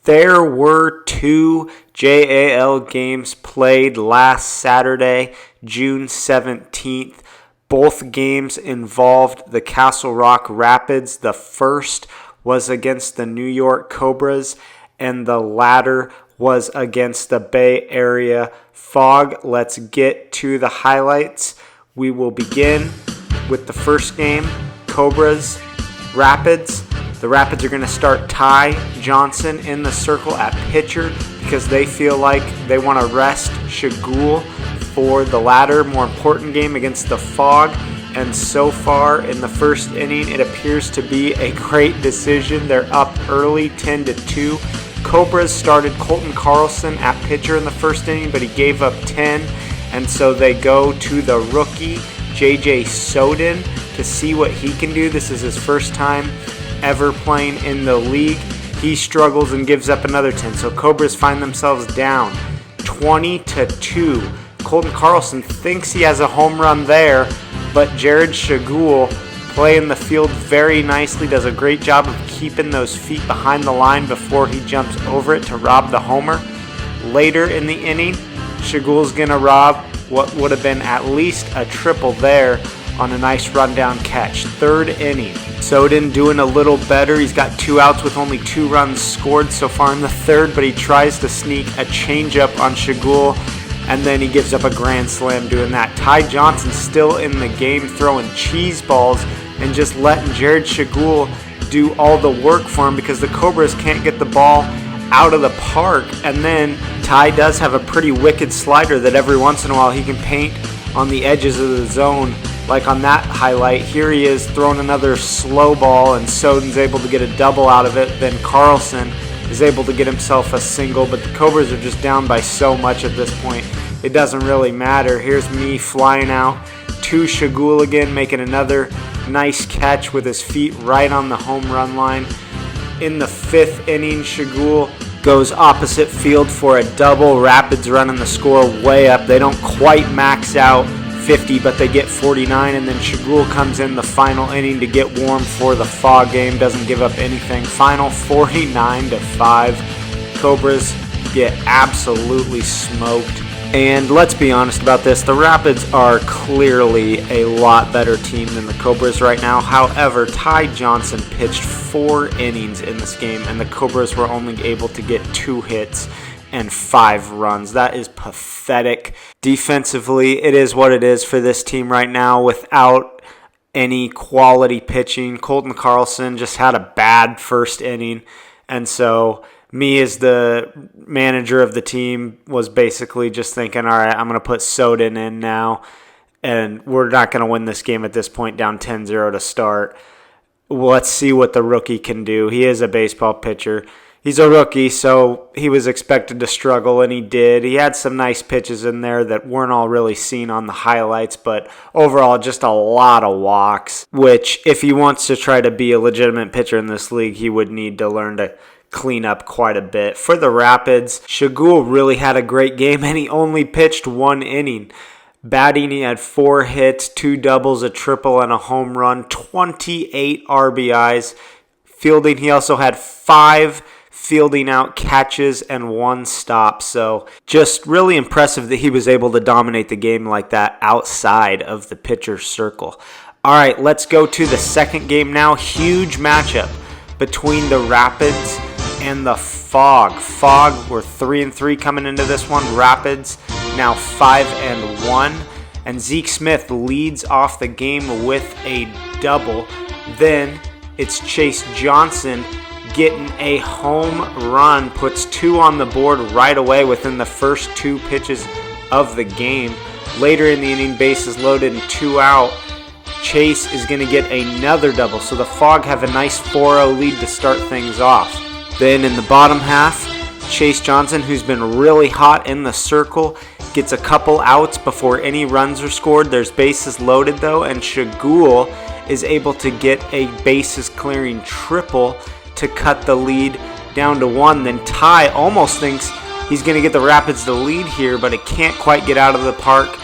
There were two JAL games played last Saturday, June 17th. Both games involved the Castle Rock Rapids. The first was against the New York Cobras, and the latter was against the Bay Area Fog. Let's get to the highlights. We will begin with the first game, Cobras Rapids. The Rapids are going to start Ty Johnson in the circle at pitcher because they feel like they want to rest Shagul for the latter, more important game against the Fog. And so far in the first inning, it appears to be a great decision. They're up early, 10-2. Cobras started Colton Carlson at pitcher in the first inning, but he gave up 10. And so they go to the rookie, J.J. Soden, to see what he can do. This is his first time ever playing in the league. He struggles and gives up another 10. So Cobras find themselves down 20-2. Colton Carlson thinks he has a home run there, but Jared Shagul playing the field very nicely, does a great job of keeping those feet behind the line before he jumps over it to rob the homer. Later in the inning, Shagul's going to rob what would have been at least a triple there on a nice rundown catch. Third inning, Soden doing a little better. He's got 2 outs with only 2 runs scored so far in the third, but he tries to sneak a changeup on Shagul, and then he gives up a grand slam doing that. Ty Johnson still in the game, throwing cheese balls and just letting Jared Shagul do all the work for him because the Cobras can't get the ball out of the park. And then Ty does have a pretty wicked slider that every once in a while he can paint on the edges of the zone. Like on that highlight, here he is throwing another slow ball, and Soden's able to get a double out of it. Then Carlson is able to get himself a single, but the Cobras are just down by so much at this point. It doesn't really matter. Here's me flying out to Shagul again, making another nice catch with his feet right on the home run line. In the 5th inning, Shagul goes opposite field for a double. Rapids running the score way up. They don't quite max out 50, but they get 49, and then Shagul comes in the final inning to get warm for the Fog game. Doesn't give up anything. Final 49-5. Cobras get absolutely smoked. And let's be honest about this, the Rapids are clearly a lot better team than the Cobras right now. However, Ty Johnson pitched 4 innings in this game, and the Cobras were only able to get 2 hits and 5 runs. That is pathetic. Defensively, it is what it is for this team right now without any quality pitching. Colton Carlson just had a bad first inning, and so me as the manager of the team was basically just thinking, all right, I'm going to put Soden in now, and we're not going to win this game at this point, down 10-0 to start. Let's see what the rookie can do. He is a baseball pitcher. He's a rookie, so he was expected to struggle, and he did. He had some nice pitches in there that weren't all really seen on the highlights, but overall just a lot of walks, which if he wants to try to be a legitimate pitcher in this league, he would need to learn to clean up quite a bit. For the Rapids, Shagul really had a great game, and he only pitched 1 inning. Batting, he had 4 hits, 2 doubles, a triple, and a home run, 28 RBIs. Fielding, he also had 5 fielding out catches and 1 stop. So just really impressive that he was able to dominate the game like that outside of the pitcher's circle. All right, let's go to the second game now. Huge matchup between the Rapids and the Fog. Fog were 3-3 coming into this one. Rapids now 5-1. And Zeke Smith leads off the game with a double. Then it's Chase Johnson getting a home run, puts 2 on the board right away within the first 2 pitches of the game. Later in the inning, bases loaded and 2 out. Chase is going to get another double, so the Fog have a nice 4-0 lead to start things off. Then in the bottom half, Chase Johnson, who's been really hot in the circle, gets a couple outs before any runs are scored. There's bases loaded though, and Shagul is able to get a bases clearing triple to cut the lead down to 1. Then Ty almost thinks he's going to get the Rapids the lead here, but it can't quite get out of the park,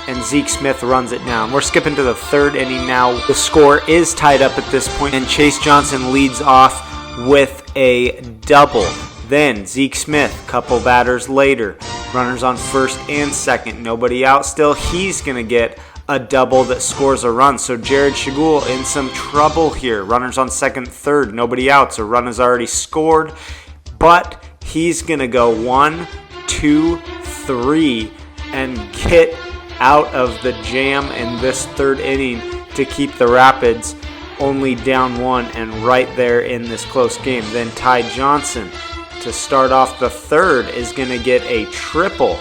and Zeke Smith runs it down. We're skipping to the 3rd inning now. The score is tied up at this point, and Chase Johnson leads off with a double. Then Zeke Smith, couple batters later, runners on first and second, nobody out still. He's going to get a double that scores a run. So Jared Shagul in some trouble here. Runners on second, third, nobody out. So run has already scored. But he's going to go 1, 2, 3 and get out of the jam in this third inning to keep the Rapids only down 1 and right there in this close game. Then Ty Johnson to start off the third is going to get a triple.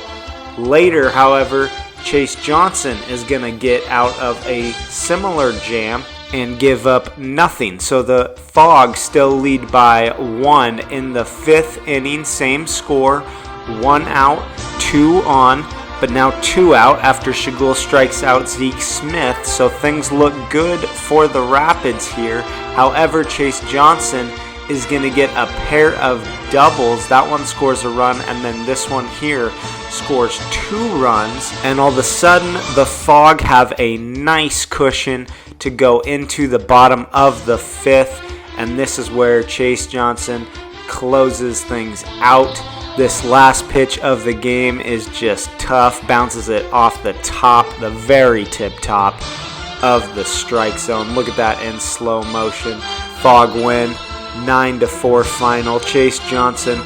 Later, however, Chase Johnson is going to get out of a similar jam and give up nothing. So the Fog still lead by 1 in the 5th inning. Same score, 1 out, 2 on, but now 2 out after Shagul strikes out Zeke Smith. So things look good for the Rapids here. However, Chase Johnson is going to get a pair of doubles. That one scores a run, and then this one here scores 2 runs. And all of a sudden, the Fog have a nice cushion to go into the bottom of the 5th. And this is where Chase Johnson closes things out. This last pitch of the game is just tough. Bounces it off the top, the very tip top of the strike zone. Look at that in slow motion. Fog win. 9-4 final. Chase Johnson,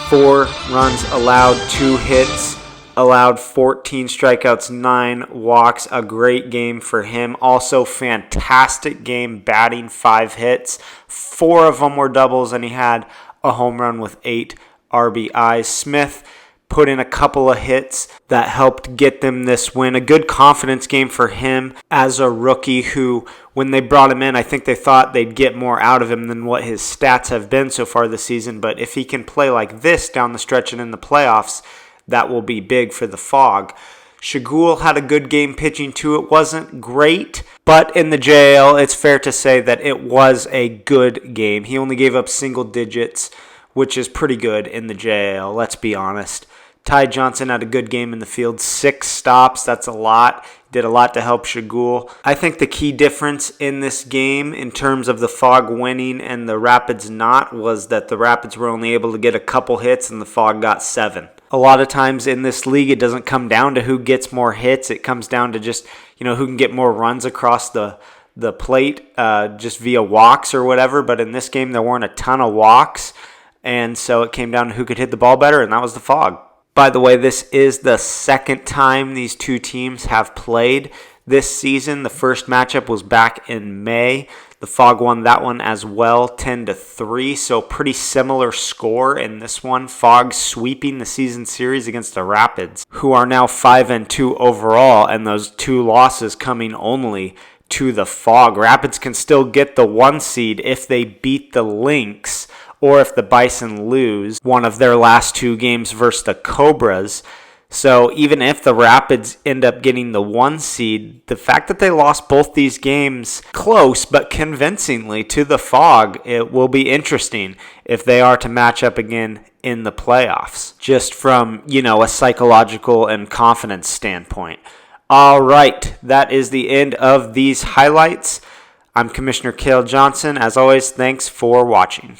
4 runs allowed, 2 hits, allowed 14 strikeouts, 9 walks. A great game for him. Also, fantastic game batting, 5 hits. 4 of them were doubles, and he had a home run with 8 RBIs. Smith put in a couple of hits that helped get them this win. A good confidence game for him as a rookie who, when they brought him in, I think they thought they'd get more out of him than what his stats have been so far this season. But if he can play like this down the stretch and in the playoffs, that will be big for the Fog. Shagul had a good game pitching too. It wasn't great, but in the JL, it's fair to say that it was a good game. He only gave up single digits, which is pretty good in the JL, let's be honest. Ty Johnson had a good game in the field, 6 stops, that's a lot. Did a lot to help Shagul. I think the key difference in this game in terms of the Fog winning and the Rapids not was that the Rapids were only able to get a couple hits and the Fog got 7. A lot of times in this league, it doesn't come down to who gets more hits. It comes down to just, who can get more runs across the plate just via walks or whatever. But in this game, there weren't a ton of walks. And so it came down to who could hit the ball better, and that was the Fog. By the way, this is the second time these two teams have played this season. The first matchup was back in May. The Fog won that one as well, 10-3. So pretty similar score in this one. Fog sweeping the season series against the Rapids, who are now 5-2 overall, and those 2 losses coming only to the Fog. Rapids can still get the 1 seed if they beat the Lynx, or if the Bison lose one of their last 2 games versus the Cobras. So even if the Rapids end up getting the 1 seed, the fact that they lost both these games close but convincingly to the Fog, it will be interesting if they are to match up again in the playoffs, just from, a psychological and confidence standpoint. All right, that is the end of these highlights. I'm Commissioner Cale Johnson. As always, thanks for watching.